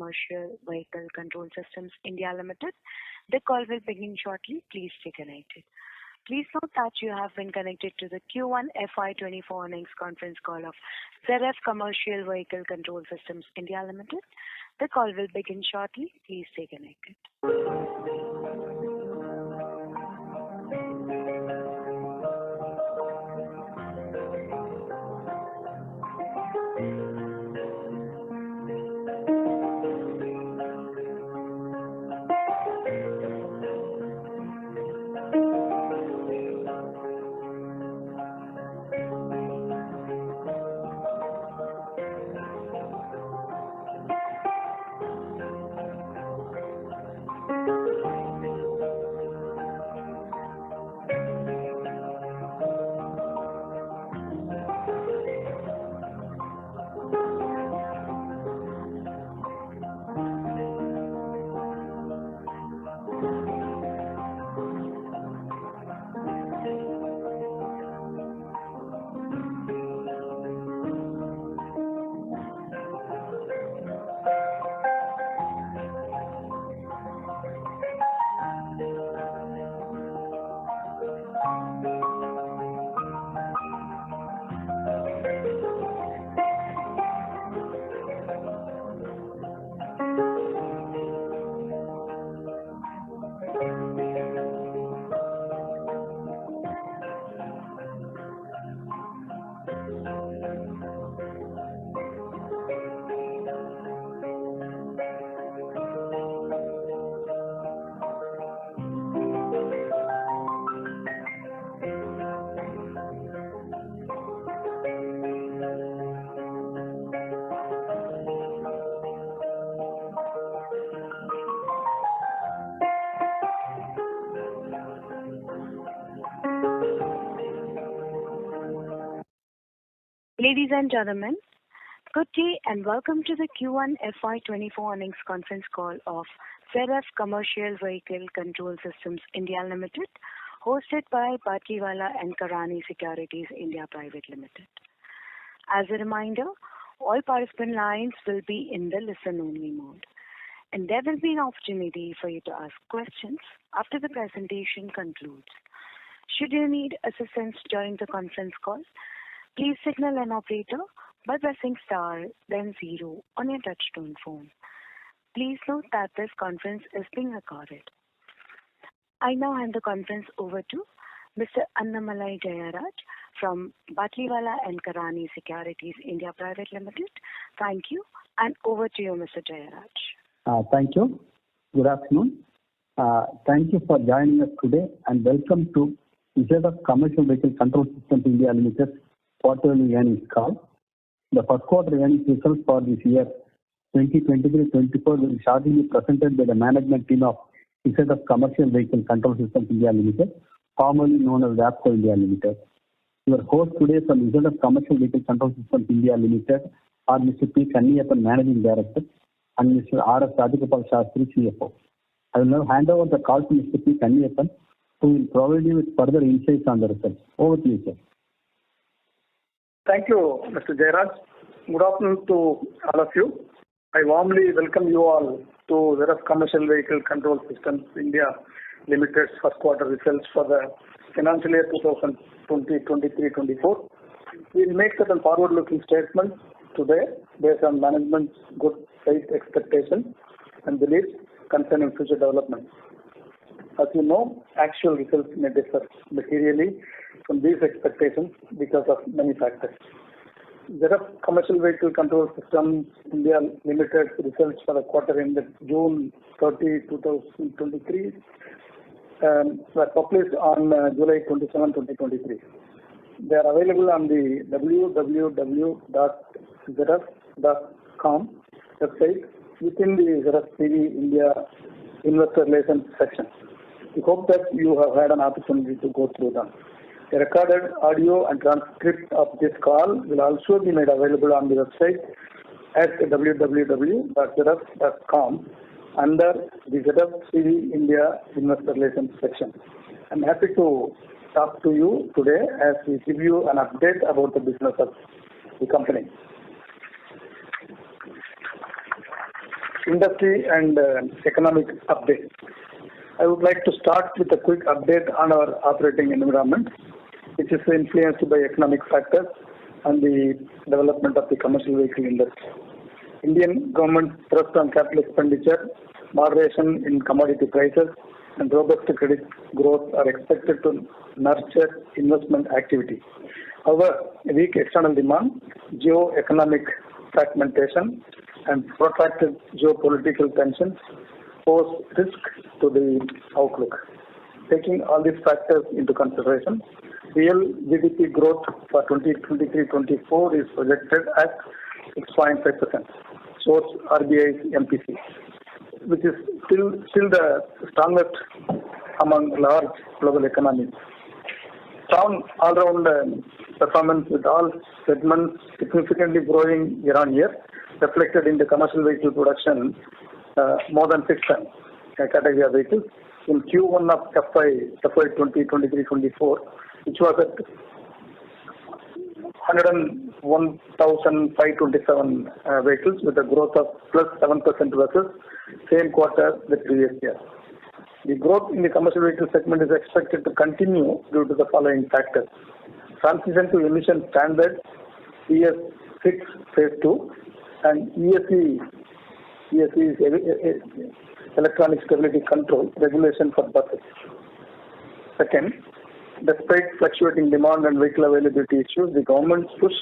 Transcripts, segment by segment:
Commercial Vehicle Control Systems India Limited. The call will begin shortly. Please stay connected. Please note that you have been connected to the Q1FY24 earnings conference call of ZF Commercial Vehicle Control Systems India Limited. The call will begin shortly. Please stay connected. Ladies and gentlemen, good day and welcome to the Q1FY24 earnings conference call of ZF Commercial Vehicle Control Systems India Limited, hosted by Batlivala & Karani Securities India Private Limited. As a reminder, all participant lines will be in the listen-only mode, and there will be an opportunity for you to ask questions after the presentation concludes. Should you need assistance during the conference call, please signal an operator by pressing star then 0 on your touchtone phone. Please note that this conference is being recorded. I now hand the conference over to Mr. Annamalai Jayaraj from Batlivala & Karani Securities India Private Limited. Thank you, and over to you, Mr. Jayaraj. Thank you. Good afternoon. Thank you for joining us today and welcome to ZF Commercial Vehicle Control Systems India Limited quarterly earnings call. The first quarter earnings results for this year 2023-24 will be shortly presented by the management team of ZF Commercial Vehicle Control Systems India Limited, formerly known as WAPCO India Limited. Your host today from ZF Commercial Vehicle Control Systems India Limited are Mr. P. Kanniyappan, Managing Director, and Mr. R.S. Rajagopal Shastri, CFO. I will now hand over the call to Mr. P. Kanniyappan, who will provide you with further insights on the results. Over to you, sir. Thank you, Mr. Jayaraj. Good afternoon to all of you. I warmly welcome you all to ZF Commercial Vehicle Control Systems India Limited's first quarter results for the financial year 2023-24. We will make certain forward-looking statements today based on management's good faith expectations and beliefs concerning future developments. As you know, actual results may differ materially from these expectations because of many factors. ZF Commercial Vehicle Control Systems India Limited results for the quarter ended June 30, 2023 were published on July 27, 2023. They are available on the www.zf.com website within the ZF CV India Investor Relations section. We hope that you have had an opportunity to go through them. A recorded audio and transcript of this call will also be made available on the website at www.zf.com under the ZF CV India Investor Relations section. I'm happy to talk to you today as we give you an update about the business of the company. industry and economic update. I would like to start with a quick update on our operating environment, which is influenced by economic factors and the development of the commercial vehicle industry. Indian government thrust on capital expenditure, moderation in commodity prices, and robust credit growth are expected to nurture investment activity. However, weak external demand, geo-economic fragmentation, and protracted geopolitical tensions pose risk to the outlook. Taking all these factors into consideration, real GDP growth for 2023-24 is projected at 6.5%. Source RBI's MPC, which is still the strongest among large global economies. Strong all-round performance with all segments significantly growing year-on-year, reflected in the commercial vehicle production more than 6 tons category of vehicles in Q1 of FY 2023-24, which was at 101,527 vehicles with a growth of plus 7% versus same quarter the previous year. The growth in the commercial vehicle segment is expected to continue due to the following factors. Transition to emission standard BS6 Phase 2 and ESC is Electronic Stability Control regulation for buses. Second, despite fluctuating demand and vehicle availability issues, the government's push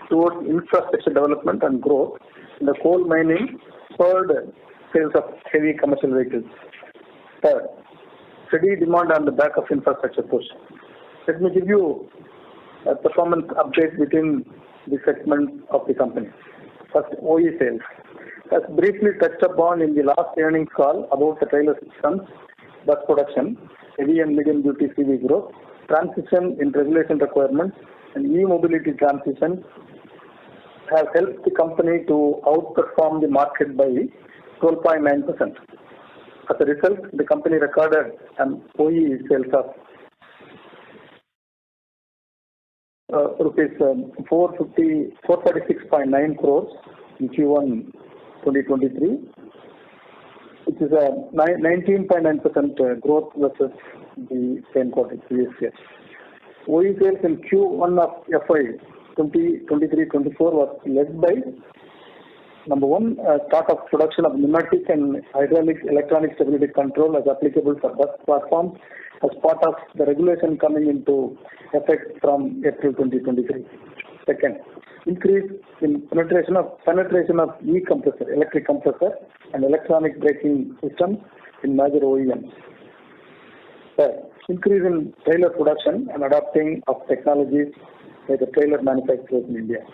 towards infrastructure development and growth in the coal mining spurred sales of heavy commercial vehicles. Third, steady demand on the back of infrastructure push. Let me give you a performance update within the segment of the company. First, OE sales. As briefly touched upon in the last earnings call about the trailer systems, bus production, heavy and medium duty CV growth, transition in regulation requirements, and e-mobility transition have helped the company to outperform the market by 12.9%. As a result, the company recorded an OE sales of rupees 446.9 crores in Q1 2023, which is a 19.9% growth versus the same quarter previous year. OE sales in Q1 of FY 2023-24 was led by number one, start of production of pneumatic and hydraulic electronic stability control as applicable for bus platforms as part of the regulation coming into effect from April 2023. Second, increase in penetration of e-compressor, electric compressor, and electronic braking systems in major OEMs. Third, increase in trailer production and adopting of technologies by the trailer manufacturers in India.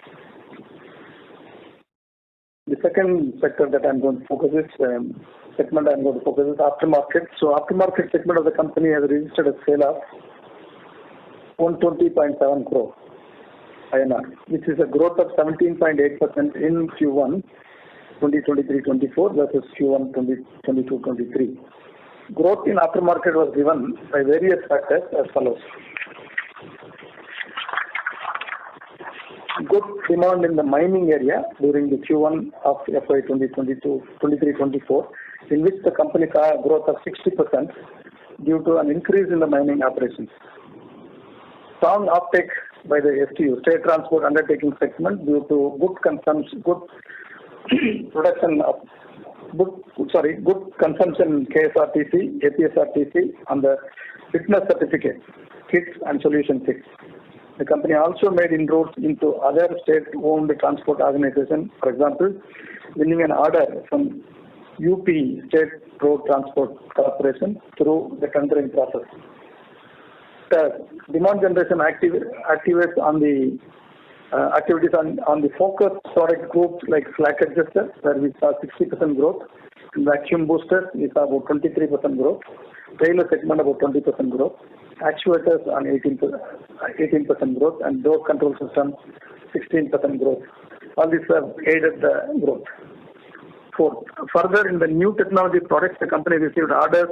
The second sector that I'm going to focus is aftermarket. So aftermarket segment of the company has registered a sale of 120.7 crore INR, which is a growth of 17.8% in Q1 2023-24 versus Q1 2022-23. Growth in aftermarket was driven by various factors as follows. Good demand in the mining area during the Q1 of FY 2023-24, in which the company saw a growth of 60% due to an increase in the mining operations. Strong uptake by the STU, State Transport Undertaking segment, due to good consumption in KSRTC, APSRTC, and the fitness certificate, kits and solution kits. The company also made inroads into other state-owned transport organizations, for example, winning an order from UP State Road Transport Corporation through the tendering process. Third, demand generation activities on the focus product groups like slack adjuster, where we saw 60% growth, and vacuum boosters, we saw about 23% growth, trailer segment about 20% growth, actuators on 18% growth, and door control system 16% growth. All these have aided the growth. Fourth, further in the new technology products, the company received orders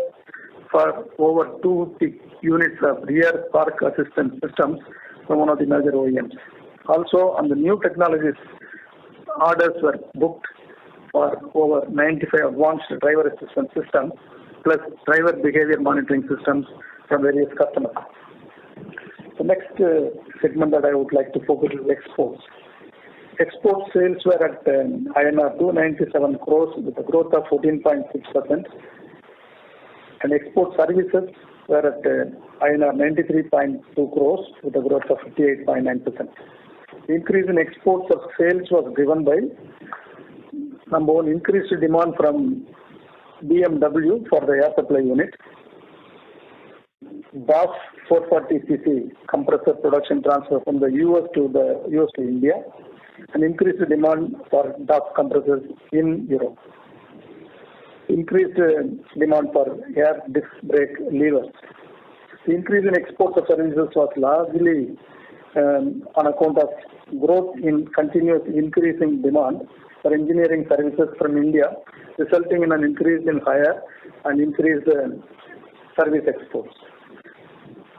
for over 2 units of rear park assistance systems from one of the major OEMs. Also, on the new technologies, orders were booked for over 95 advanced driver assistance systems plus driver behavior monitoring systems from various customers. The next segment that I would like to focus is exports. Export sales were at INR 297 crores with a growth of 14.6%, and export services were at INR 93.2 crores with a growth of 58.9%. The increase in exports of sales was driven by, number one, increased demand from BMW for the air supply unit, DAF 440cc compressor production transfer from the US to India, and increased demand for DAF compressors in Europe. Increased demand for air disc brake levers. The increase in exports of services was largely on account of growth in continuous increasing demand for engineering services from India, resulting in an increase in hire and increased service exports.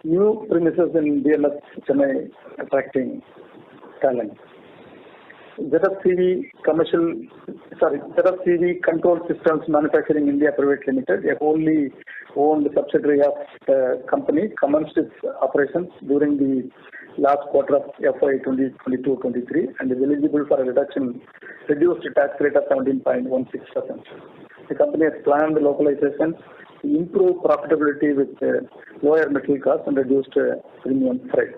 New premises in DLF Chennai attracting talent. ZFCV Control Systems Manufacturing India Private Limited, a wholly owned subsidiary of the company, commenced its operations during the last quarter of FY 2022-23 and is eligible for a reduced tax rate of 17.16%. The company has planned localization to improve profitability with lower material costs and reduced premium freight.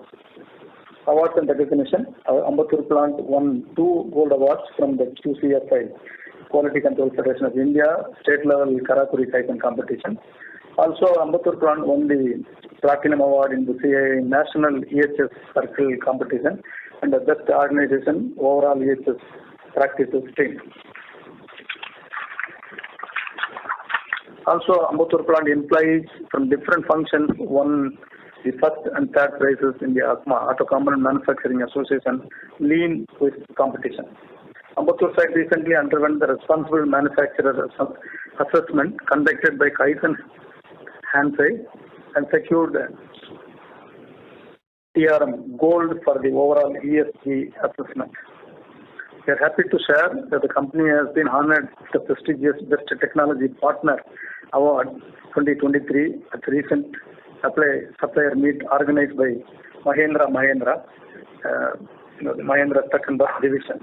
Awards and recognition. Our Ambattur plant won 2 gold awards from the Q1FY Quality Control Federation of India state level Karakuri Kaizen competition. Also, Ambattur plant won the Platinum Award in the CII National EHS Circle competition and the Best Organization Overall EHS Practices Team. Also, Ambattur plant employees from different functions won the first and third prizes in the ACMA, Auto Component Manufacturing Association Lean Quiz competition. Ambattur site recently underwent the Responsible Manufacturer Assessment conducted by Kaizen Hansei and secured TRM Gold for the overall ESG assessment. We are happy to share that the company has been honored with the prestigious Best Technology Partner Award 2023 at the recent supplier meet organized by Mahindra, the Mahindra Truck and Bus Division.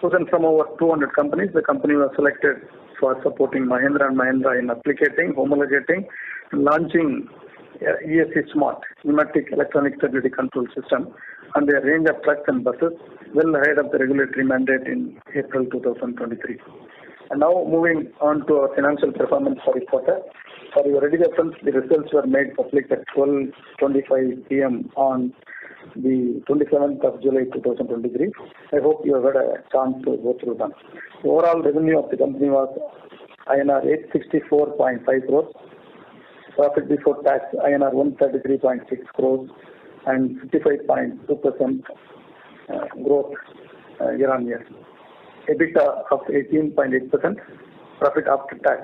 Chosen from over 200 companies, the company was selected for supporting Mahindra and Mahindra in applicating, homologating, and launching ESC Smart Pneumatic Electronic Stability Control System on their range of trucks and buses, well ahead of the regulatory mandate in April 2023. And now moving on to our financial performance for the quarter. For your ready reference, the results were made public at 12:25 p.m. on the 27th of July 2023. I hope you have had a chance to go through them. The overall revenue of the company was INR 864.5 crores, profit before tax INR 133.6 crores, and 55.2% growth year on year. EBITDA of 18.8%, profit after tax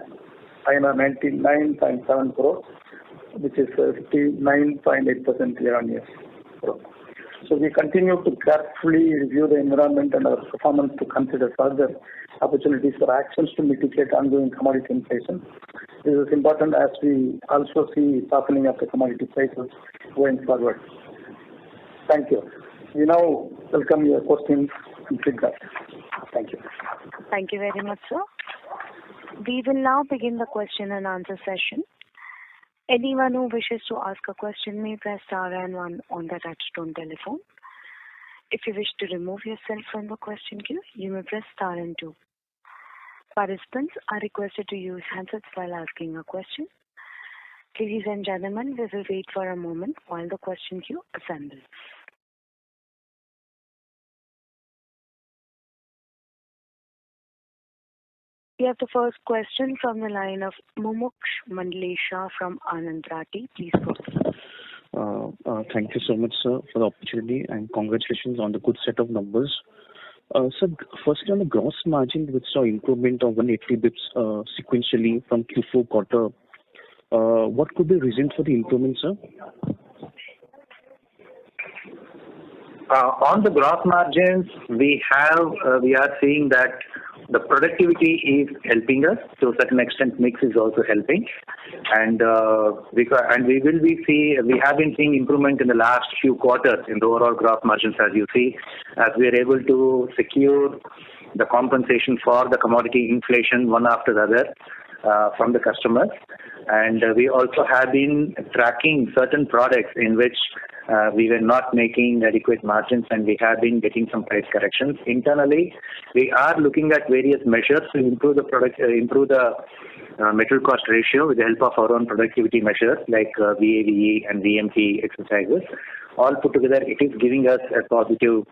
INR 99.7 crores, which is 59.8% year on year growth. So we continue to carefully review the environment and our performance to consider further opportunities for actions to mitigate ongoing commodity inflation. This is important as we also see softening of the commodity prices going forward. Thank you. We now welcome your questions and feedback. Thank you. Thank you very much, sir. We will now begin the question and answer session. Anyone who wishes to ask a question may press star and one on the touchtone telephone. If you wish to remove yourself from the question queue, you may press star and two. Participants are requested to use handsets while asking a question. Ladies and gentlemen, we will wait for a moment while the question queue assembles. We have the first question from the line of Mumuksh Mandlesha from Anand Rathi. Please go ahead. Thank you so much, sir, for the opportunity and congratulations on the good set of numbers. Sir, firstly on the gross margin, which saw improvement of 180 bps sequentially from Q4 quarter. What could be the reason for the improvement, sir? On the gross margins, we are seeing that the productivity is helping us. To a certain extent, mix is also helping. And we have been seeing improvement in the last few quarters in the overall gross margins, as you see, as we are able to secure the compensation for the commodity inflation one after the other from the customers. And we also have been tracking certain products in which we were not making adequate margins, and we have been getting some price corrections. Internally, we are looking at various measures to improve the material cost ratio with the help of our own productivity measures like VAVE and VMT exercises. All put together, it is giving us a positive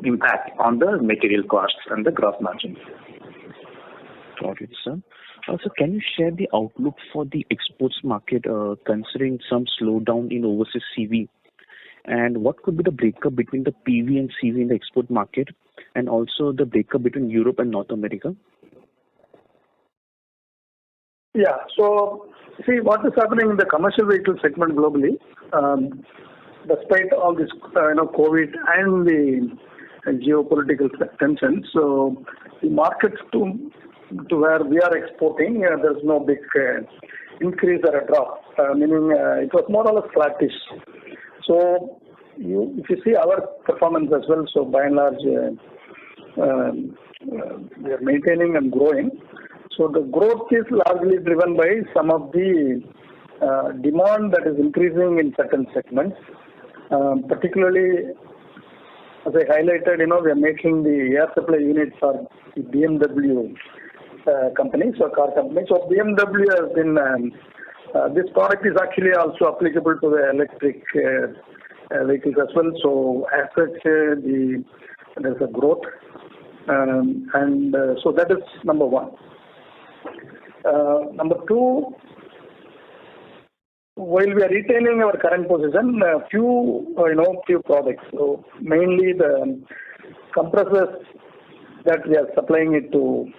impact on the material costs and the gross margins. Got it, sir. Also, can you share the outlook for the exports market considering some slowdown in overseas CV? And what could be the breakup between the PV and CV in the export market, and also the breakup between Europe and North America? Yeah, so see what is happening in the commercial vehicle segment globally, despite all this COVID and the geopolitical tensions. So the markets to where we are exporting, there's no big increase or a drop, meaning it was more or less flattish. So if you see our performance as well, so by and large we are maintaining and growing. So the growth is largely driven by some of the demand that is increasing in certain segments, particularly as I highlighted, we are making the air supply unit for the BMW company, so car company. So BMW has been, this product is actually also applicable to the electric vehicles as well. So as such, there's a growth, and so that is number one. Number two, while we are retaining our current position, few products. So mainly the compressors that we are supplying it to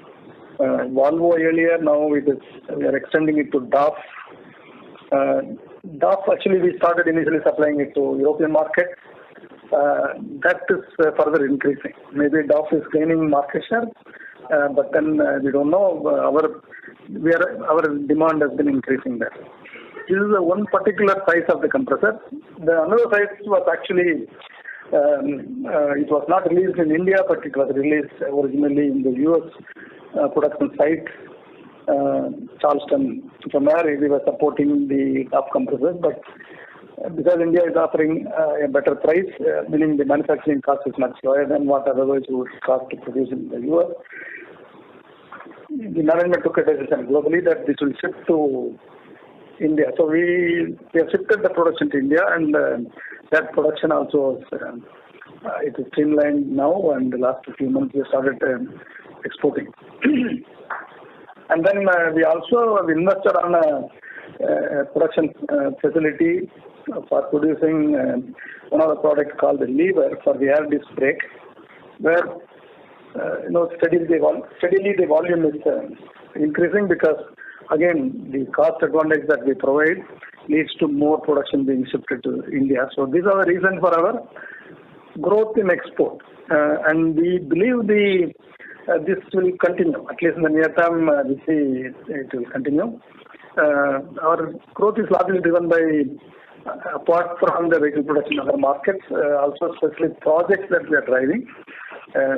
Volvo earlier. Now we are extending it to DAF. DAF actually we started initially supplying it to European market. That is further increasing. Maybe DAF is gaining market share, but then we don't know. Our demand has been increasing there. This is one particular size of the compressor. The another size was actually it was not released in India, but it was released originally in the US production site, Charleston. From where we were supporting the DAF compressors, but because India is offering a better price, meaning the manufacturing cost is much lower than what otherwise would cost to produce in the US. The management took a decision globally that this will shift to India. So we have shifted the production to India, and that production also it is streamlined now, and the last few months we started exporting. And then we also invested on a production facility for producing one of the products called the lever for the air disc brake, where steadily the volume is increasing because again the cost advantage that we provide leads to more production being shifted to India. So these are the reasons for our growth in export, and we believe this will continue. At least in the near term, we see it will continue. Our growth is largely driven by, apart from the vehicle production in other markets, also especially projects that we are driving,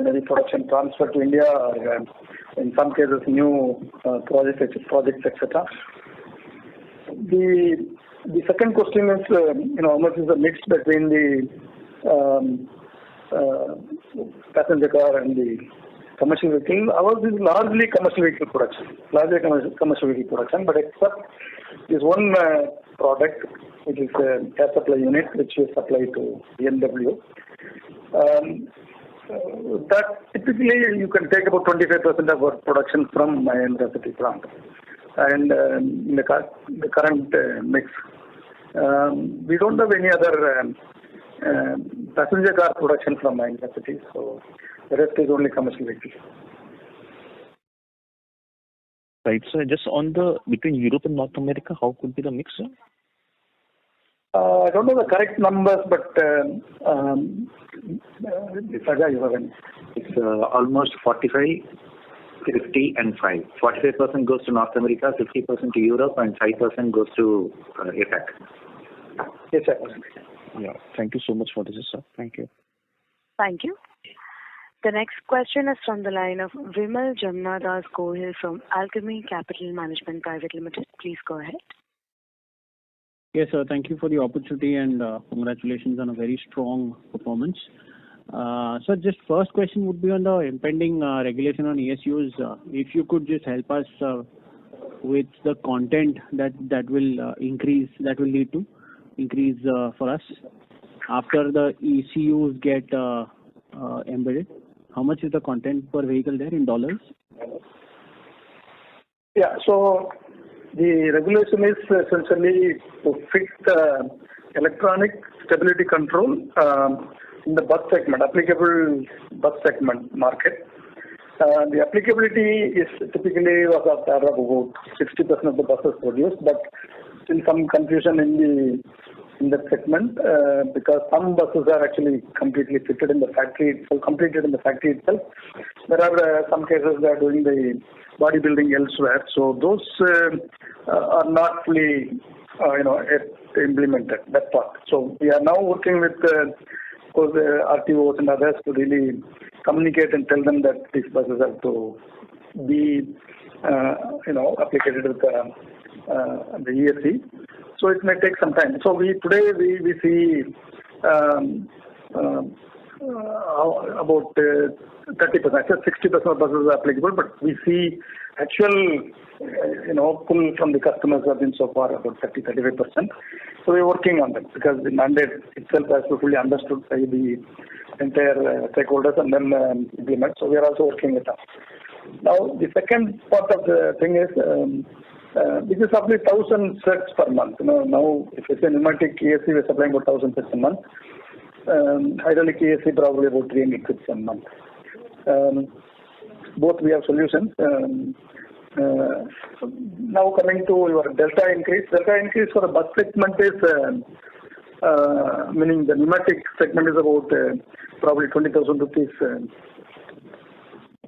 maybe production transfer to India, or in some cases new projects, etc. The second question is, how much is the mix between the passenger car and the commercial vehicle? Ours is largely commercial vehicle production, but except this one product, which is an air supply unit, which we supply to BMW. That typically you can take about 25% of our production from my university plant, and in the current mix, we don't have any other passenger car production from my university, so the rest is only commercial vehicles. Right, so just on between Europe and North America, how could be the mix, sir? I don't know the correct numbers, but it's almost 45 50, and 5. 45% goes to North America, 50% to Europe, and 5% goes to APAC. Yes, sir. Yeah. Thank you so much for this, sir. Thank you. Thank you. The next question is from the line of Vimal Jamnadas Gohil from Alchemy Capital Management Private Limited. Please go ahead. Yes, sir. Thank you for the opportunity and congratulations on a very strong performance. Sir, just first question would be on the impending regulation on ESUs. If you could just help us with the content that will lead to increase for us after the ECUs get embedded. How much is the content per vehicle there in dollars? Yeah, so the regulation is essentially to fix the electronic stability control in the bus segment, applicable bus segment market. The applicability is typically was of the order of about 60% of the buses produced, but still some confusion in that segment because some buses are actually completely fitted in the factory itself, completed in the factory itself. There are some cases they are doing the bodybuilding elsewhere, so those are not fully implemented, that part. So we are now working with RTOs and others to really communicate and tell them that these buses have to be applicated with the ESC. So it may take some time. So today we see about 30%. I said 60% of buses are applicable, but we see actual pull from the customers have been so far about 30-35%. So we're working on that because the mandate itself has to fully understood by the entire stakeholders and then implement. So we are also working with them. Now the second part of the thing is this is roughly 1,000 sets per month. Now if it's a pneumatic ESC, we're supplying about 1,000 sets a month. Hydraulic ESC probably about 300 sets a month. Both we have solutions. Now coming to your delta increase. Delta increase for the bus segment is, meaning the pneumatic segment is about probably 20,000 rupees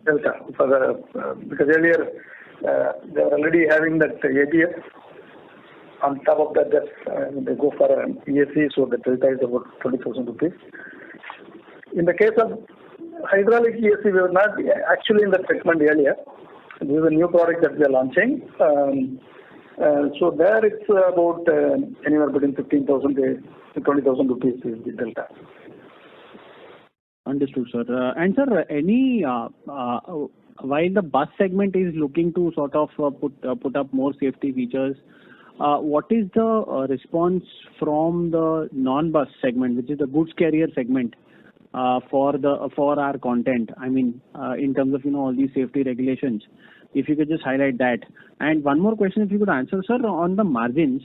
delta. Because earlier they were already having that ABS. On top of that, they go for an ESC, so the delta is about 20,000 rupees. In the case of hydraulic ESC, we were not actually in that segment earlier. This is a new product that we are launching. So there it's about anywhere between 15,000 to 20,000 rupees is the delta. Understood, sir. And sir, while the bus segment is looking to sort of put up more safety features, what is the response from the non-bus segment, which is the goods carrier segment, for our content? I mean, in terms of all these safety regulations, if you could just highlight that. And one more question, if you could answer, sir, on the margins.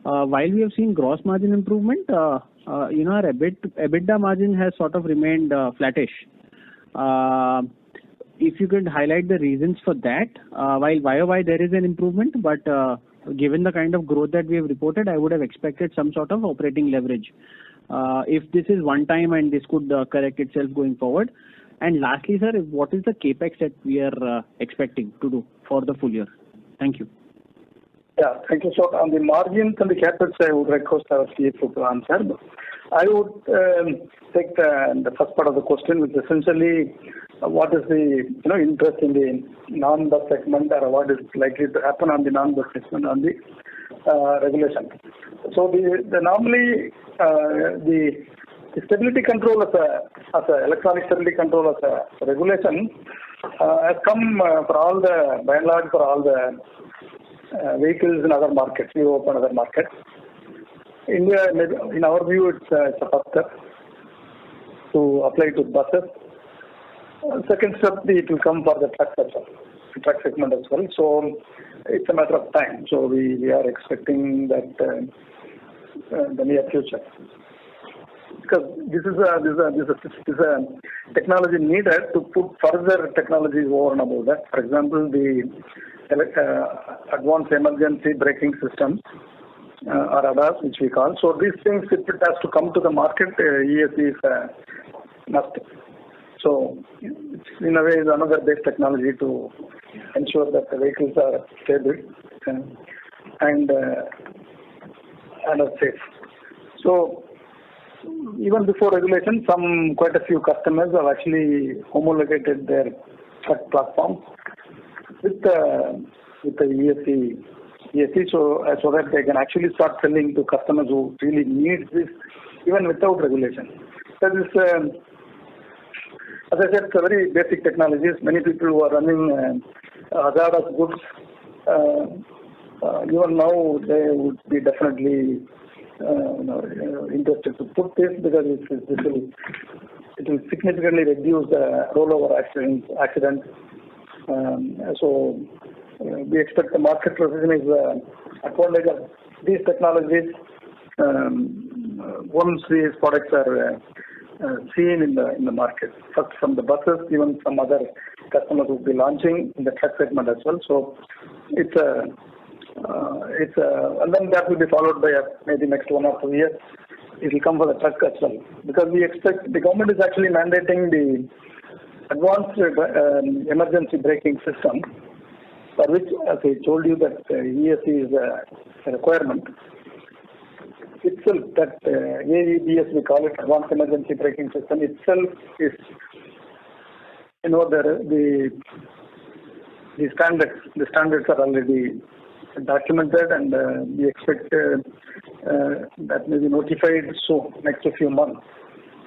While we have seen gross margin improvement, our EBITDA margin has sort of remained flattish. If you could highlight the reasons for that, while YOY there is an improvement, but given the kind of growth that we have reported, I would have expected some sort of operating leverage. If this is one time and this could correct itself going forward. And lastly, sir, what is the capex that we are expecting to do for the full year? Thank you. Yeah, thank you. So on the margins and the capex, I would request our CFO to answer. I would take the first part of the question, which essentially what is the interest in the non-bus segment, or what is likely to happen on the non-bus segment on the regulation. So normally the stability control as a electronic stability control as a regulation has come by and large for all the vehicles in other markets, Europe and other markets. India, in our view, it's a first step to apply to buses. Second step, it will come for the truck segment as well. So it's a matter of time. So we are expecting that the near future. Because this is a technology needed to put further technologies over and above that. For example, the advanced emergency braking systems or ADAS, which we call. So these things, if it has to come to the market, ESC is must. So it's in a way is another base technology to ensure that the vehicles are stable and are safe. So even before regulation, quite a few customers have actually homologated their truck platforms with the ESC, so that they can actually start selling to customers who really need this even without regulation. That is, as I said, it's a very basic technologies. Many people who are running hazardous goods, even now they would be definitely interested to put this because it will significantly reduce the rollover accidents. So we expect the market position is advantage of these technologies once these products are seen in the market. First from the buses, even some other customers will be launching in the truck segment as well. So it's and then that will be followed by maybe next 1 or 2 years. It will come for the truck as well, because we expect the government is actually mandating the advanced emergency braking system, for which, as I told you, that ESC is a requirement. Itself, that AEBS, we call it Advanced Emergency Braking System, itself is, the standards are already documented, and we expect that may be notified soon, next few months.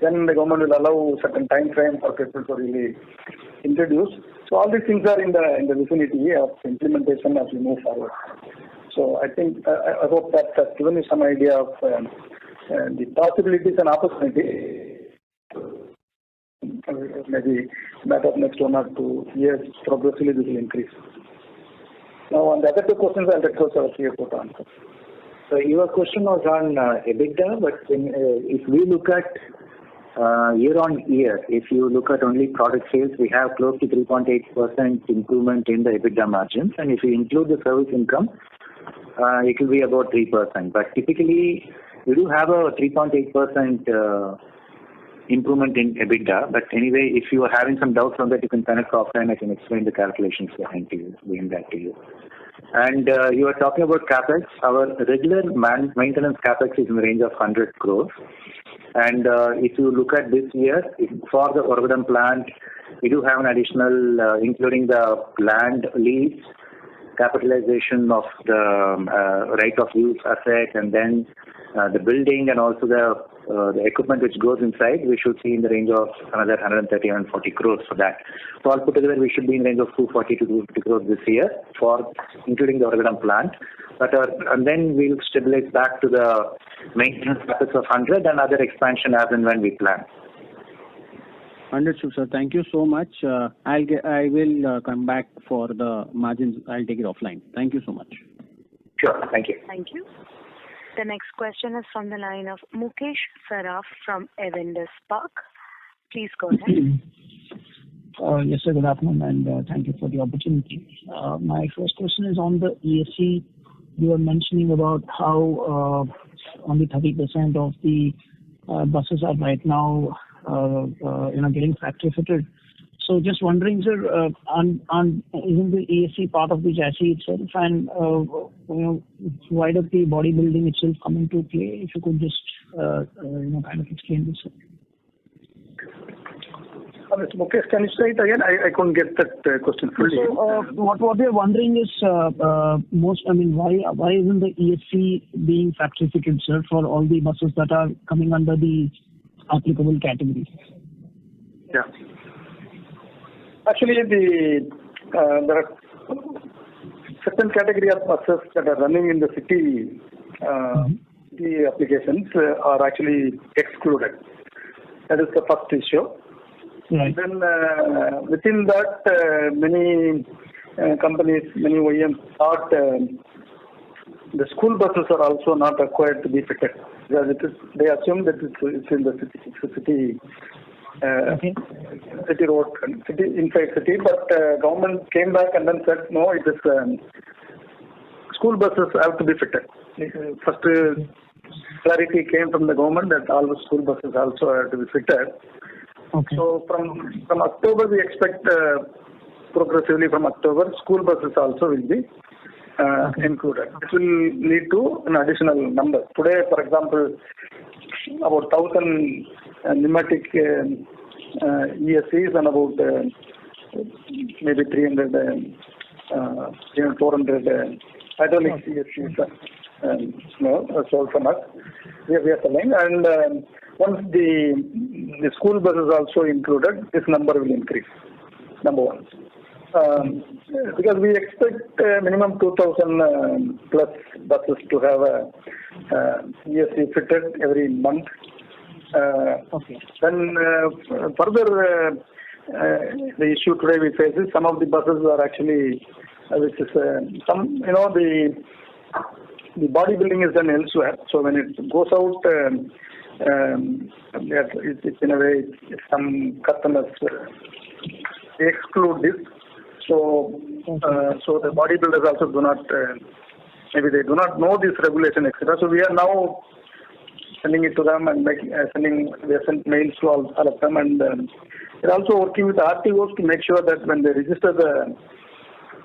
Then the government will allow certain time frame for people to really introduce. So all these things are in the vicinity of implementation as we move forward. So I think I hope that has given you some idea of the possibilities and opportunities. Maybe matter of next 1 or 2 years, progressively this will increase. Now on the other 2 questions, I'll request our CFO to answer. So your question was on EBITDA, but if we look at year on year, if you look at only product sales, we have close to 3.8% improvement in the EBITDA margins, and if you include the service income, it will be about 3%. But typically, we do have a 3.8% improvement in EBITDA. But anyway, if you are having some doubts on that, you can connect offline. I can explain the calculations behind that to you. And you are talking about CapEx. Our regular maintenance CapEx is in the range of 100 crores. And if you look at this year, for the Oragadam plant, we do have an additional, including the land lease, capitalization of the right of use asset, and then the building and also the equipment which goes inside, we should see in the range of another 130 and 40 crores for that. So all put together, we should be in the range of 240 to 250 crores this year, for including the Oragadam plant. But and then we'll stabilize back to the maintenance CapEx of 100 and other expansion as and when we plan. Understood, sir. Thank you so much. I will come back for the margins. I'll take it offline. Thank you so much. Sure. Thank you. Thank you. The next question is from the line of Mukesh Saraf from Avendus Spark. Please go ahead. Yes, sir. Good afternoon, and thank you for the opportunity. My first question is on the ESC. You were mentioning about how only 30% of the buses are right now getting factory fitted. So just wondering, sir, isn't the ESC part of the chassis itself, and why does the bodybuilding itself come into play? If you could just kind of explain this, sir. Mr. Mukesh, can you say it again? I couldn't get that question fully. So, what we're wondering is, why isn't the ESC being factory fitted, sir, for all the buses that are coming under the applicable category? Yeah. Actually, there are certain category of buses that are running in the city. The applications are actually excluded. That is the first issue. Right. Then within that, many companies, many OEMs thought the school buses are also not required to be fitted, because they assume that it's in the city. City road, inside city, but government came back and then said no, it is school buses have to be fitted. First clarity came from the government that all the school buses also have to be fitted. Okay. So from October, we expect progressively from October, school buses also will be included. It will lead to an additional number. Today, for example, about 1,000 pneumatic ESCs and about maybe 300, 400 hydraulic ESCs sold from us. We are selling, and once the school bus is also included, this number will increase. Number one. Because we expect minimum 2,000 plus buses to have a ESC fitted every month. Then further, the issue today we face is some of the buses are actually, which is the bodybuilding is done elsewhere. So when it goes out, it's in a way some customers exclude this. So the bodybuilders also do not, maybe they do not know this regulation, etc. So we are now sending it to them and we have sent mails to all of them, and we're also working with the RTOs to make sure that when they register the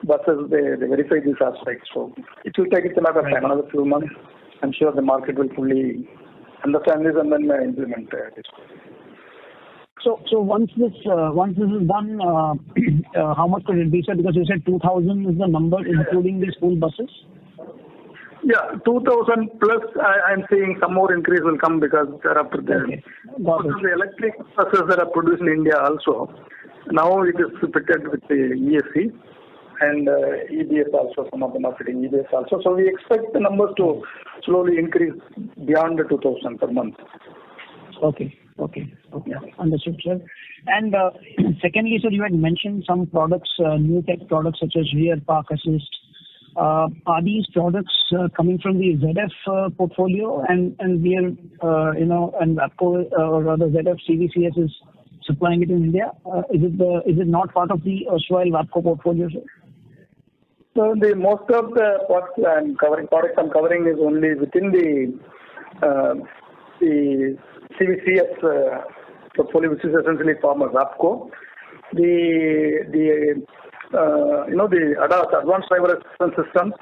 buses, they verify these aspects. So it will take another time, another few months. I'm sure the market will fully understand this and then implement this. So once this is done, how much could it be, sir? Because you said 2,000 is the number, including the school buses. Yeah, 2,000 plus. I'm seeing some more increase will come because there are the electric buses that are produced in India also. Now it is fitted with the ESC and EBS also. Some of them are fitting EBS also. So we expect the numbers to slowly increase beyond the 2,000 per month. Okay. Understood, sir. And secondly, sir, you had mentioned some products, new tech products such as rear park assist. Are these products coming from the ZF portfolio, and we are, and WAPCO or rather ZF CVCS is supplying it in India? Is it not part of the erstwhile WAPCO portfolio, sir? So most of the products I'm covering is only within the CVCS portfolio, which is essentially former WAPCO. The ADAS, Advanced Driver Assistance Systems,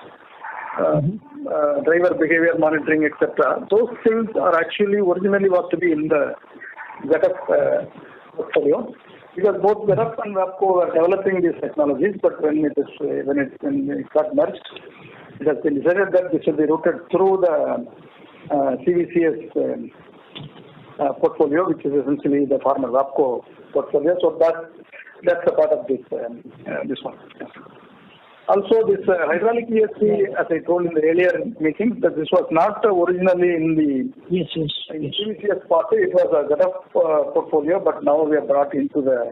driver behavior monitoring, etc. Those things are actually originally was to be in the ZF portfolio, because both ZF and WAPCO were developing these technologies. But when it got merged, it has been decided that this should be routed through the CVCS portfolio, which is essentially the former WAPCO portfolio. So that's a part of this one. Also, this hydraulic ESC, as I told in the earlier meeting, that this was not originally in the CVCS part. It was a ZF portfolio, but now we are brought into the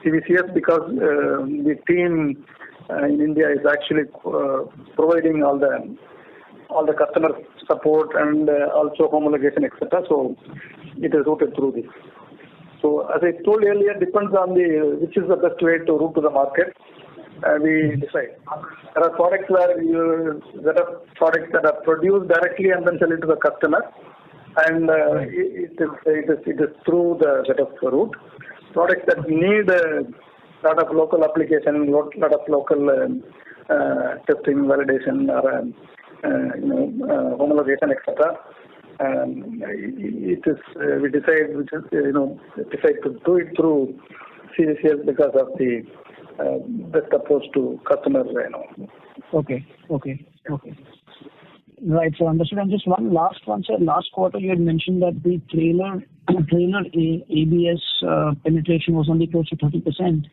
CVCS because the team in India is actually providing all the customer support and also homologation, etc. So it is routed through this. So as I told earlier, depends on which is the best way to route to the market. We decide. There are products that are produced directly and then sell it to the customer, and it is through the ZF route. Products that need a lot of local application, lot of local testing, validation, or homologation, etc. It is we decide to do it through CVCS because of the best approach to customers. Okay. Right, so understood. And just one last one, sir. Last quarter, you had mentioned that the trailer ABS penetration was only close to 30%.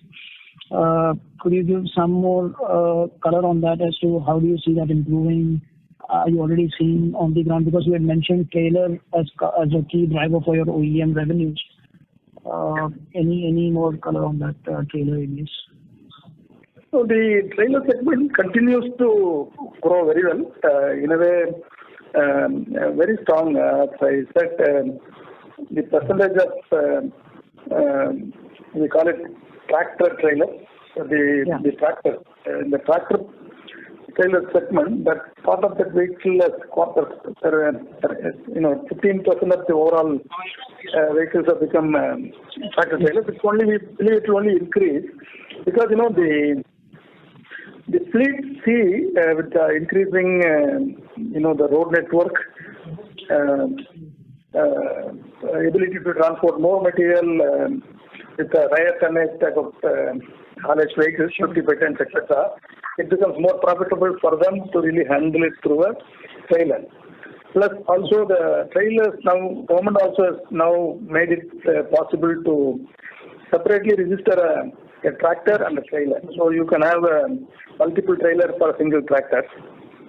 Could you give some more color on that as to how do you see that improving? Are you already seeing on the ground? Because you had mentioned trailer as a key driver for your OEM revenues. Any more color on that trailer ABS? So the trailer segment continues to grow very well. In a way, very strong. As I said, the percentage of we call it tractor trailer. The tractor trailer segment, that part of that vehicle as 15% of the overall vehicles have become tractor trailers. It's only, we believe it will only increase because the fleet see with the increasing the road network, ability to transport more material with a higher tonnage type of haulage vehicles, 50 by 10, etc. It becomes more profitable for them to really handle it through a trailer. Plus, also the trailers now, government also has now made it possible to separately register a tractor and a trailer. So you can have multiple trailers for a single tractor,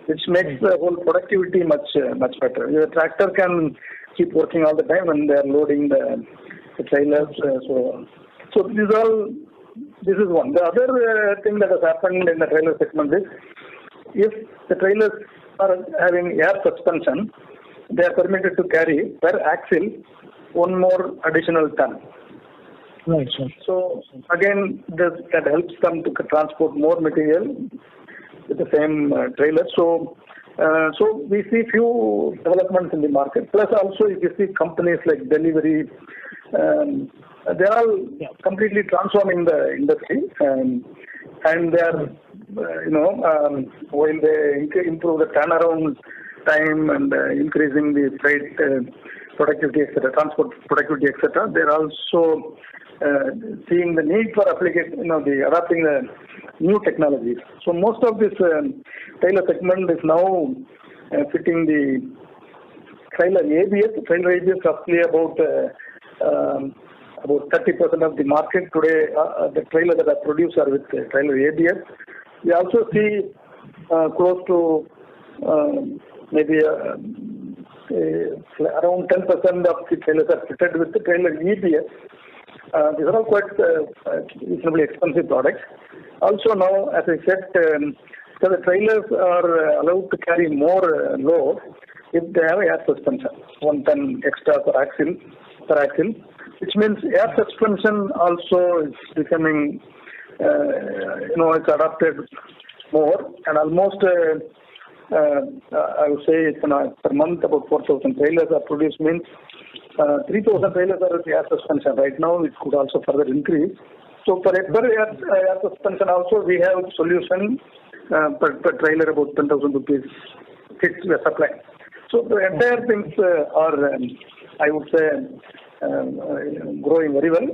which makes the whole productivity much better. Your tractor can keep working all the time when they are loading the trailers. So this is one. The other thing that has happened in the trailer segment is, if the trailers are having air suspension, they are permitted to carry per axle one more additional ton. Right, sir. So again, that helps them to transport more material with the same trailer. So we see few developments in the market. Plus also, if you see companies like delivery, they are all completely transforming the industry, and they are, while they improve the turnaround time and increasing the freight productivity, etc., transport productivity, etc., they are also seeing the need for application, adopting the new technologies. So most of this trailer segment is now fitting the trailer ABS. Trailer ABS roughly about 30% of the market today. The trailers that are produced are with trailer ABS. We also see close to maybe around 10% of the trailers are fitted with the trailer EBS. These are all quite reasonably expensive products. Also now, as I said, so the trailers are allowed to carry more load if they have air suspension, 1 ton extra per axle, which means air suspension also is becoming, it's adopted more, and almost I would say per month about 4,000 trailers are produced, means 3,000 trailers are with air suspension. Right now it could also further increase. So for air suspension also we have solution per trailer about 10,000 rupees kits we are supplying. So the entire things are, I would say, growing very well,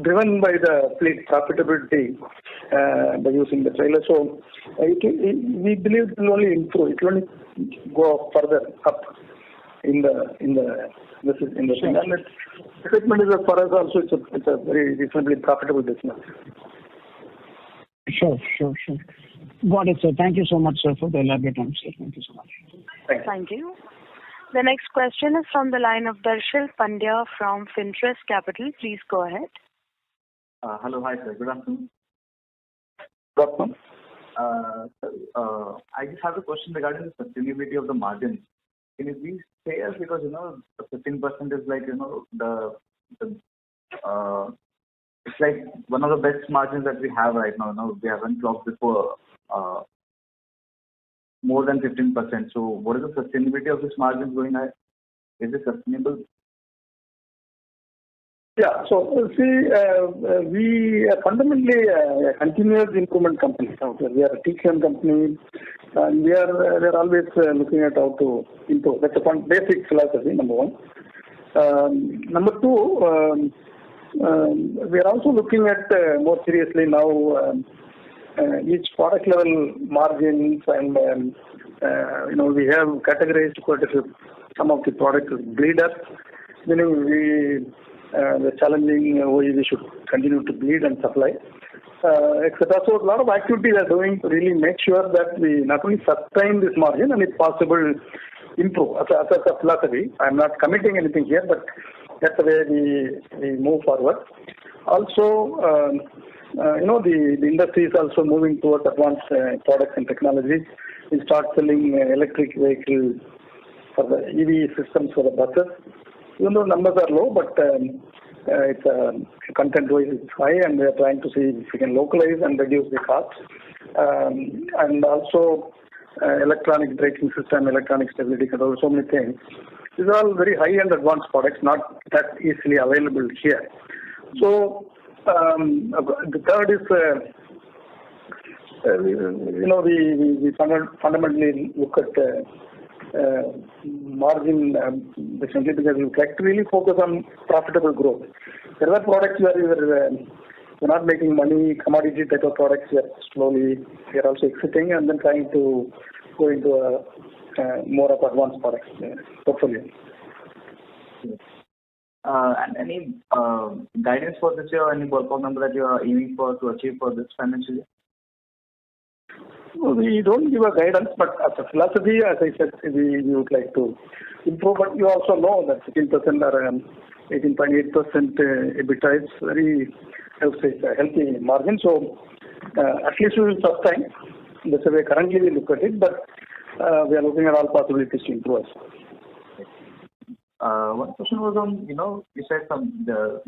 driven by the fleet profitability by using the trailer. So we believe it will only improve. It will only go further up in the thing. And the segment is, for us also, it's a very reasonably profitable business. Sure. Got it, sir. Thank you so much, sir, for the elaborate answer. Thank you so much. Thank you. The next question is from the line of Darshil Pandya from Finterest Capital. Please go ahead. Hello. Hi, sir. Good afternoon. Good afternoon. I just have a question regarding the sustainability of the margins. Can you please say us, because the 15% is like it's like one of the best margins that we have right now. We haven't clocked before more than 15%. So what is the sustainability of this margin going ahead? Is it sustainable? Yeah. So see, we are fundamentally a continuous improvement company. We are a TQM company, and we are always looking at how to improve. That's a basic philosophy, number one. Number two, we are also looking at more seriously now each product level margins, and we have categorized quite a few. Some of the products as bleeders, meaning the challenging way we should continue to bleed and supply, etc. So a lot of activities are doing to really make sure that we not only sustain this margin and if possible improve. As a philosophy, I'm not committing anything here, but that's the way we move forward. Also, the industry is also moving towards advanced products and technologies. We start selling electric vehicles for the EV systems for the buses. Even though numbers are low, but it's content-wise it's high, and we are trying to see if we can localize and reduce the cost. and also electronic braking system, electronic stability control, so many things. These are all very high-end advanced products, not that easily available here. So the third is, we fundamentally look at margin differently because we like to really focus on profitable growth. There are products where we're not making money, commodity type of products. We are also exiting and then trying to go into a more of advanced products portfolio. And any guidance for this year, any ballpark number that you are aiming for to achieve for this financial year? We don't give a guidance, but as a philosophy, as I said, we would like to improve. But you also know that 15% or 18.8% EBITDA is very, I would say, a healthy margin. So at least we will sustain. That's the way currently we look at it, but we are looking at all possibilities to improve. One question was on, you said the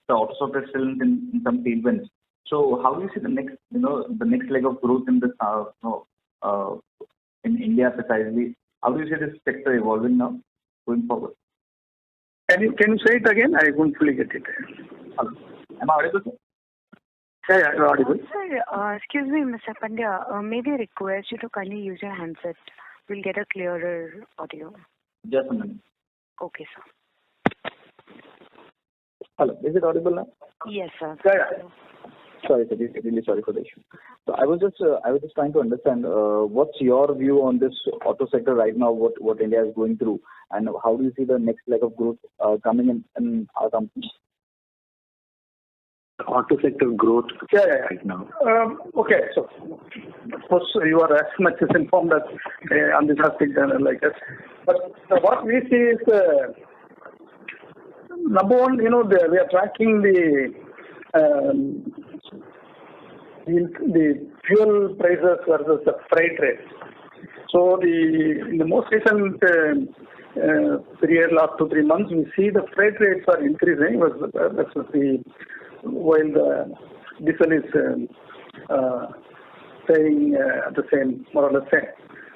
auto sector still in some tailwinds. So how do you see the next leg of growth in this, in India precisely? How do you see this sector evolving now, going forward? Can you say it again? I couldn't fully get it. Hello. Am I audible, sir? Yeah, you're audible. Sir, excuse me, Mr. Pandya. May we request you to kindly use your handset? We'll get a clearer audio. Just a minute. Okay, sir. Hello. Is it audible now? Yes, sir. Yeah. Sorry, sir. Really sorry for the issue. So I was just trying to understand what's your view on this auto sector right now, what India is going through, and how do you see the next leg of growth coming in our company? Auto sector growth right now. Okay, so of course you are as much as informed as on this aspect like us. But what we see is number one, we are tracking the fuel prices versus the freight rates. So in the most recent period, last 2-3 months, we see the freight rates are increasing while the diesel is staying at the same, more or less same.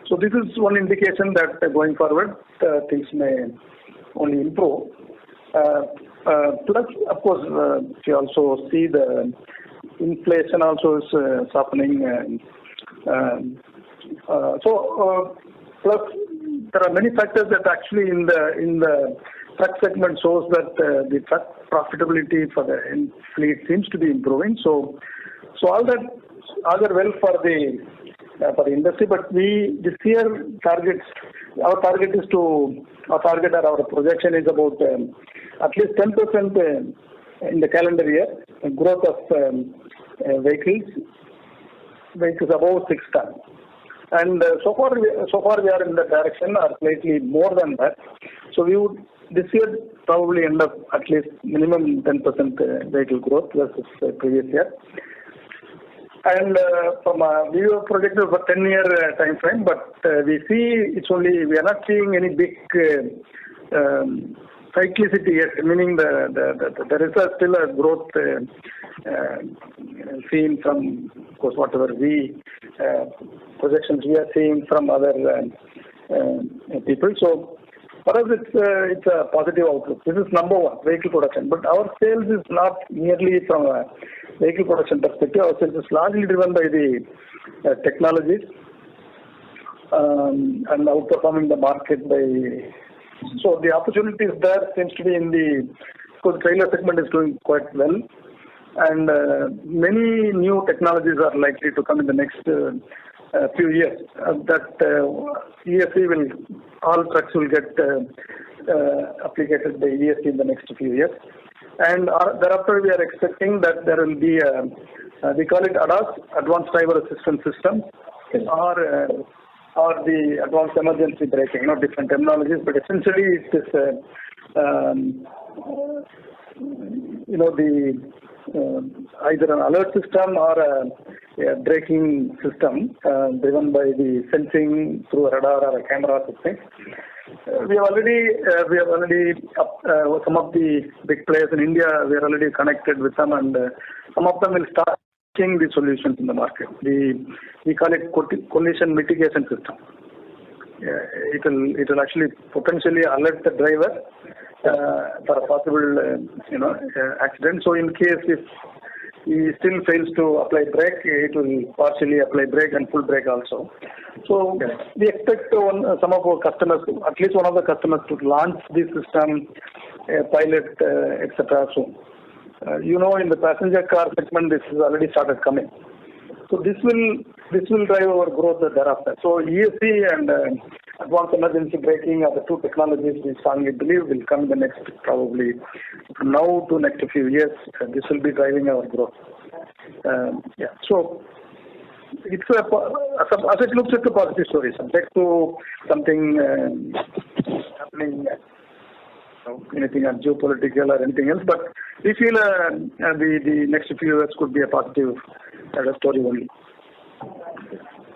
So this is one indication that going forward things may only improve. Plus, of course, we also see the inflation also is softening. Plus there are many factors that actually in the truck segment shows that the truck profitability for the fleet seems to be improving. So all that are well for the industry. But this year our projection is about at least 10% in the calendar year growth of vehicles above 6 tons. And so far we are in that direction or slightly more than that. So we would this year probably end up at least minimum 10% vehicle growth versus previous year. And we were projected for 10-year time frame, but we see we are not seeing any big cyclicity yet, meaning there is still a growth seen from, of course, whatever projections we are seeing from other people. So for us, it's a positive outlook. This is number one, vehicle production. But our sales is not merely from a vehicle production perspective. Our sales is largely driven by the technologies and outperforming the market So the opportunities there seems to be because the trailer segment is doing quite well. And many new technologies are likely to come in the next few years. All trucks will get applicated by ESC in the next few years. And thereafter we are expecting that there will be we call it ADAS, Advanced Driver Assistance System, or the advanced emergency braking, different terminologies, but essentially it is either an alert system or a braking system driven by the sensing through a radar or a camera system. We have already some of the big players in India. We are already connected with them, and some of them will start testing the solutions in the market. We call it collision mitigation system. It will actually potentially alert the driver for a possible accident. So in case if he still fails to apply brake, it will partially apply brake and full brake also. So we expect some of our customers, at least one of the customers, to launch this system, pilot, etc. soon. In the passenger car segment, this has already started coming. So this will drive our growth thereafter. So ESC and advanced emergency braking are the two technologies we strongly believe will come in the next, probably from now to next few years. This will be driving our growth. So it's as it looks, it's a positive story, subject to something happening, anything geopolitical or anything else. But we feel the next few years could be a positive story only.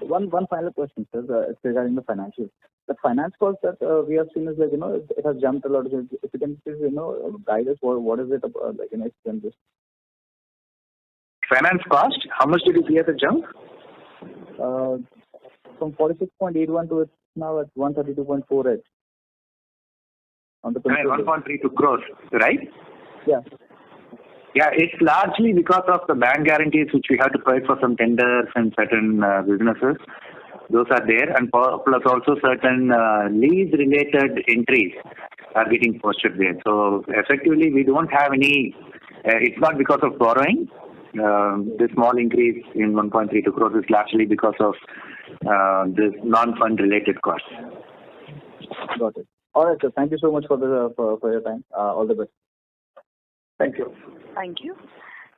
One final question, sir. It's regarding the financials. The finance cost that we have seen is it has jumped a lot. If you can please guide us, what is it about, explain this. Finance cost? How much did you see as a jump? From 46.81 to it's now at 132.48. On the 1.32 crores, right? Yeah. Yeah, it's largely because of the bank guarantees which we have to provide for some tenders and certain businesses. Those are there, and plus also certain lease-related entries are getting posted there. So effectively, we don't have any. It's not because of borrowing. The small increase in 1.32 crores is largely because of this non-fund related costs. Got it. All right, sir. Thank you so much for your time. All the best. Thank you. Thank you.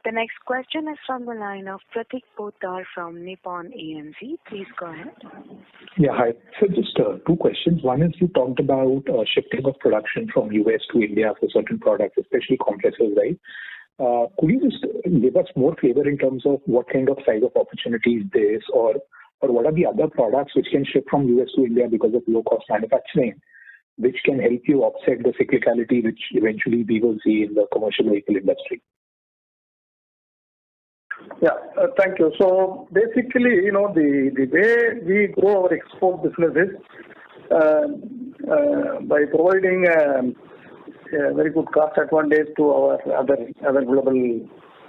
The next question is from the line of Pratik Poddar from Nippon AMC. Please go ahead. Yeah, hi. So just two questions. One is you talked about shifting of production from US to India for certain products, especially compressors, right? Could you just give us more flavor in terms of what kind of size of opportunity is this, or what are the other products which can ship from US to India because of low-cost manufacturing, which can help you offset the cyclicality which eventually we will see in the commercial vehicle industry? Yeah, thank you. So basically, the way we grow our export business is by providing a very good cost advantage to our other global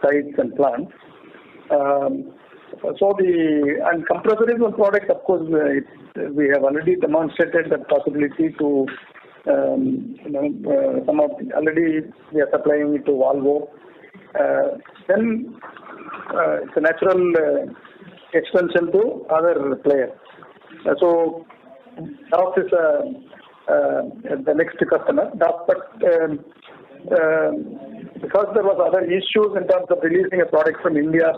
sites and plants. And compressor is one product, of course, we have already demonstrated the possibility to, already we are supplying it to Volvo. Then it's a natural extension to other players. So DAF is the next customer. But because there was other issues in terms of releasing a product from India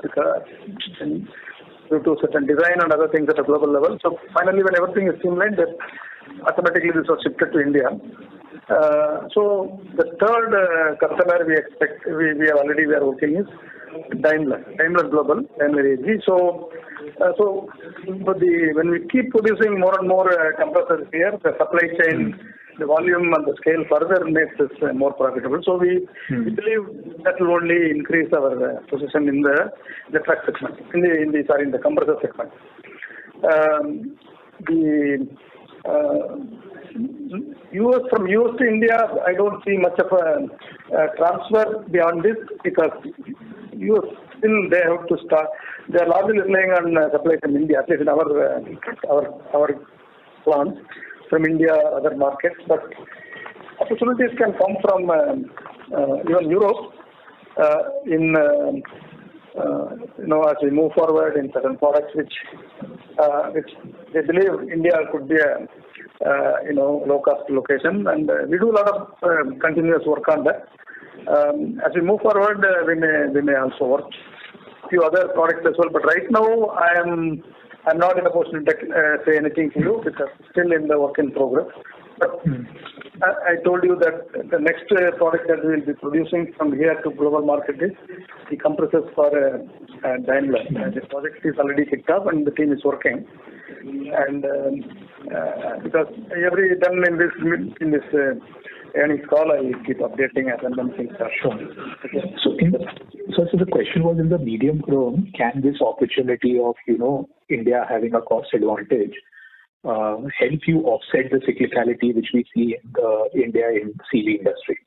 due to certain design and other things at a global level. So finally, when everything is streamlined, automatically this was shifted to India. So the third customer we expect, we are working is Daimler Global, Daimler AG. So when we keep producing more and more compressors here, the supply chain, the volume and the scale further makes this more profitable. So we believe that will only increase our position in the truck segment, in the compressor segment. From US to India, I don't see much of a transfer beyond this, because US still they have to start. They are largely relying on supply from India, at least in our plants from India, other markets. But opportunities can come from even Europe as we move forward in certain products which they believe India could be a low cost location, and we do a lot of continuous work on that. As we move forward, we may also work a few other products as well. But right now, I'm not in a position to say anything to you, because still in the work in progress. But I told you that the next product that we will be producing from here to global market is the compressors for Daimler. The project is already kicked off and the team is working. And because every time in this earnings call, I will keep updating as and when things are shown. Okay. So So the question was, in the medium term, can this opportunity of, India having a cost advantage help you offset the cyclicality which we see in India in CV industry?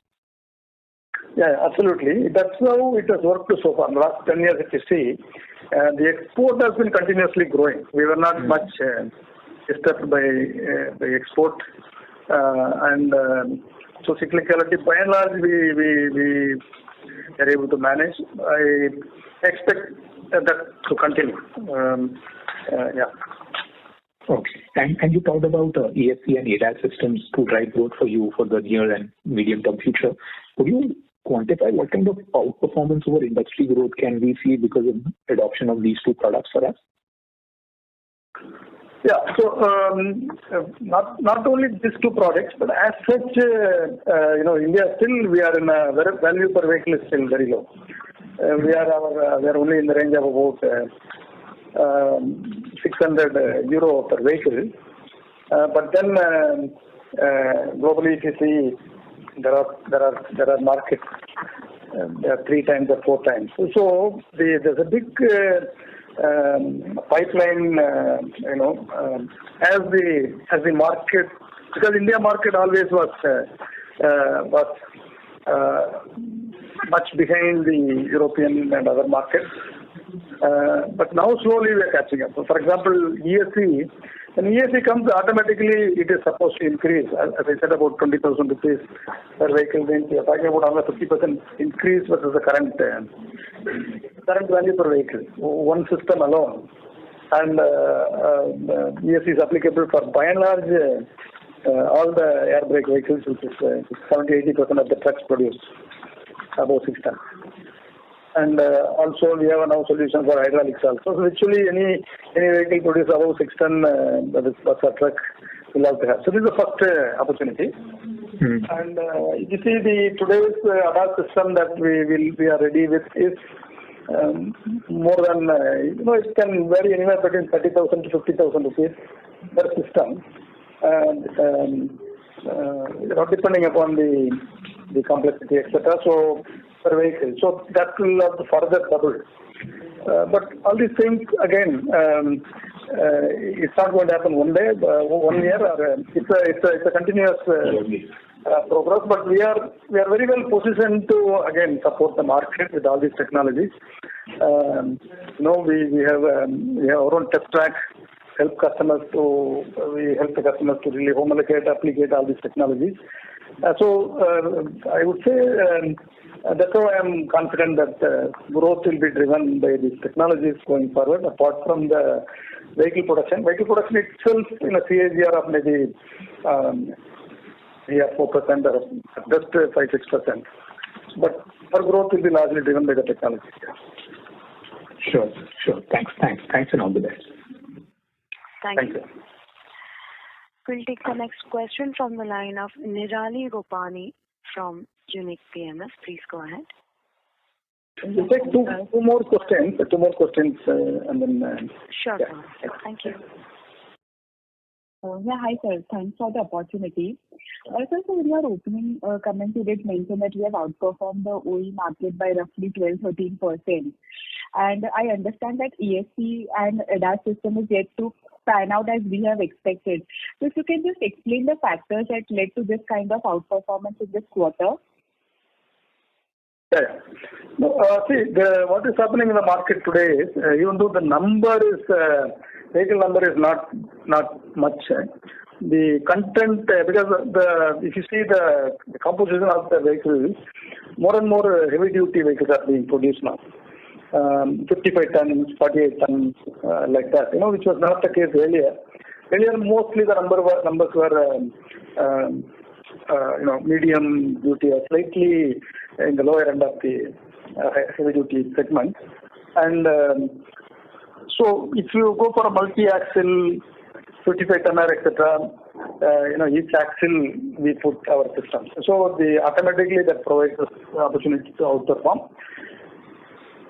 Yeah, absolutely. That's how it has worked so far. In the last 10 years, if you see, the export has been continuously growing. We were not much disturbed by export. So cyclicality, by and large, we are able to manage. I expect that to continue. Yeah. Okay. And you talked about ESC and ADAS systems to drive growth for you for the near and medium-term future. Could you quantify what kind of outperformance over industry growth can we see because of adoption of these two products for us? Yeah. So not only these two products, but as such, India still we are in a value per vehicle is still very low. We are only in the range of about 600 euro per vehicle. But then globally, if you see, there are markets. There are 3 times or 4 times. So there's a big pipeline, as the market, because India market always was much behind the European and other markets. But now slowly we are catching up. So for example, ESC, when ESC comes, automatically it is supposed to increase. As I said, about 20,000 rupees per vehicle. Then we are talking about almost 50% increase versus the current value per vehicle. One system alone. And ESC is applicable for by and large all the air brake vehicles, which is 70-80% of the trucks produced above 6 tons. And also we have now solution for hydraulics also. So virtually any vehicle produced above 6 ton, that is bus or truck, will have to have. So this is the first opportunity. And you see today's ADAS system that we are ready with is more than it can vary anywhere between 30,000 to 50,000 rupees per system, and depending upon the complexity, etc. So per vehicle, so that will have to further double. But all these things again, it's not going to happen one day, 1 year, or it's a continuous progress. But we are very well positioned to again support the market with all these technologies. We have our own test track. We help the customers to really homologate, applicate all these technologies. So I would say that's how I am confident that growth will be driven by these technologies going forward. Apart from the vehicle production itself in a CAGR of maybe 3 or 4% or just 5-6%. But our growth will be largely driven by the technology. Sure. Thanks, and all the best. Thank you. We'll take the next question from the line of Nirali Gopani from Unique PMS. Please go ahead. We'll take two more questions, and then. Sure. Yeah. Thank you. Hi sir. Thanks for the opportunity. Sir, in your opening comment, you did mention that we have outperformed the OE market by roughly 12-13%. And I understand that ESC and ADAS system is yet to pan out as we have expected. So if you can just explain the factors that led to this kind of outperformance in this quarter. Yeah. No, see, what is happening in the market today is, even though the vehicle number is not much, the content, because if you see the composition of the vehicles, more and more heavy duty vehicles are being produced now. 55 tons, 48 tons, like that, which was not the case earlier. Earlier, mostly the numbers were, medium duty or slightly in the lower end of the heavy duty segment. And so if you go for a multi-axle, 55 tonner, etc., each axle we put our systems. So automatically that provides us the opportunity to outperform.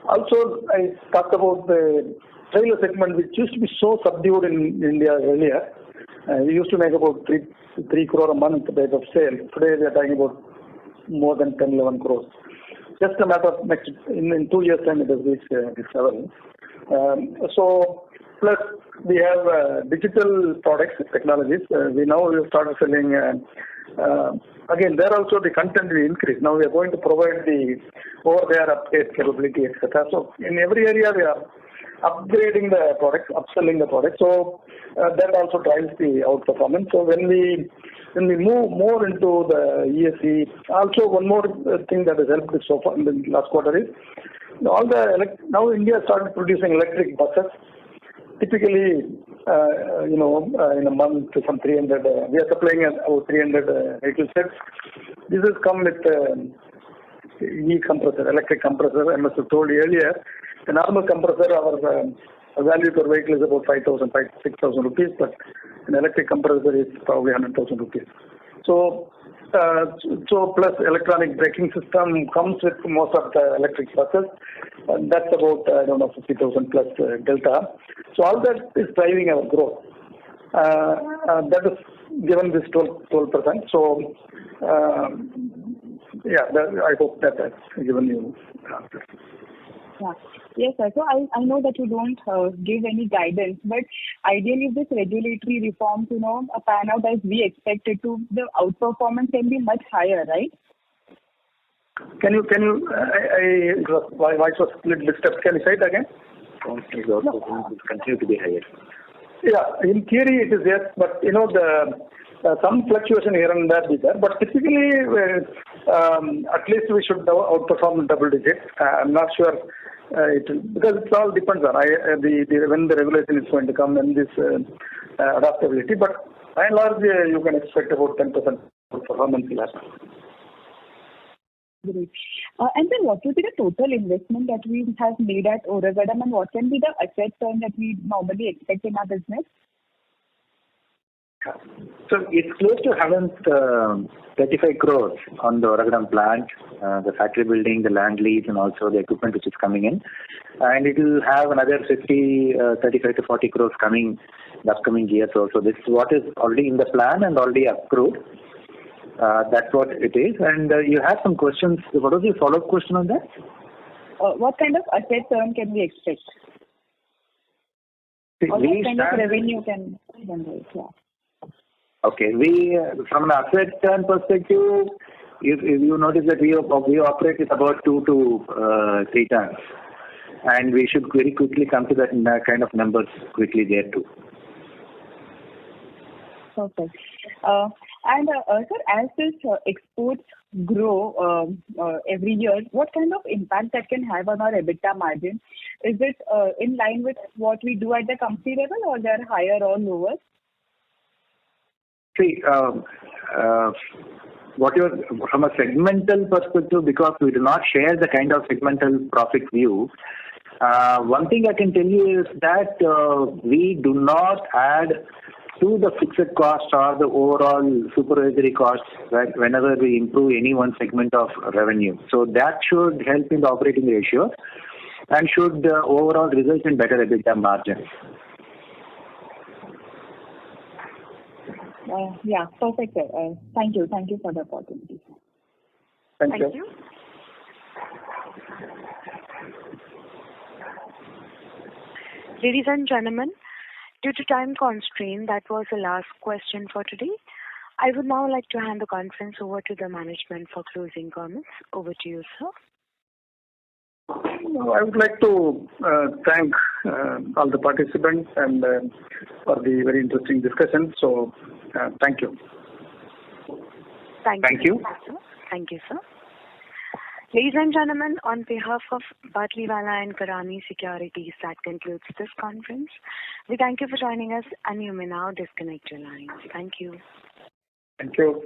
Also, I talked about the trailer segment, which used to be so subdued in India earlier. We used to make about 3 crore a month type of sale. Today we are talking about more than 10-11 crores. just a matter of next in 2 years' time it has reached this level. So plus we have digital products, technologies. We have started selling. Again, there also the content will increase. Now we are going to provide the over-the-air update capability, etc. So in every area we are upgrading the products, upselling the products. So that also drives the outperformance. So when we move more into the ESC, also one more thing that has helped us so far in the last quarter is now India started producing electric buses. Typically, in a month, some 300. We are supplying about 300 vehicle sets. This has come with e-compressor, electric compressor. I must have told you earlier, the normal compressor, our value per vehicle is about 6,000 rupees, but an electric compressor is probably 100,000 rupees. So plus electronic braking system comes with most of the electric buses, and that's about 50,000 plus delta. So all that is driving our growth. That is given this 12%. So I hope that has given you answer. Yeah. Yes, sir. So I know that you don't give any guidance, but ideally if this regulatory reforms, pan out as we expected to, the outperformance can be much higher, right? Can you? My voice was a little disturbed. Can you say it again? Continue to be higher. Yeah, in theory it is yes, but some fluctuation here and there be there. But typically, at least we should outperform double digit. I'm not sure because it all depends on when the regulation is going to come and this adaptability. But by and large, you can expect about 10% performance last. Great. And then what will be the total investment that we have made at Oragadam, and what can be the asset turn that we normally expect in our business? So it's close to 135 crores on the Oragadam plant, the factory building, the land lease, and also the equipment which is coming in. And it will have another 35 to 40 crores coming the upcoming year. So this is what is already in the plan and already approved. That's what it is. And you have some questions. What was your follow-up question on that? What kind of asset turn can we expect? Or what kind of revenue can generate? Yeah. Okay. We, from an asset turn perspective, if you notice that we operate with about 2 to 3 tons, and we should very quickly come to that kind of numbers quickly there too. Perfect. And sir, as this exports grow every year, what kind of impact that can have on our EBITDA margin? Is it in line with what we do at the company level, or they are higher or lower? See, from a segmental perspective, because we do not share the kind of segmental profit view, one thing I can tell you is that we do not add to the fixed cost or the overall supervisory costs whenever we improve any one segment of revenue. So that should help in the operating ratio and should overall result in better EBITDA margins. Yeah, perfect, sir. Thank you for the opportunity. Thank you. Ladies and gentlemen, due to time constraint, that was the last question for today. I would now like to hand the conference over to the management for closing comments. Over to you, sir. I would like to thank all the participants and for the very interesting discussion. So, thank you. Thank you. Thank you, sir. Ladies and gentlemen, on behalf of Batlivala and Karani Securities, that concludes this conference. We thank you for joining us, and you may now disconnect your lines. Thank you. Thank you.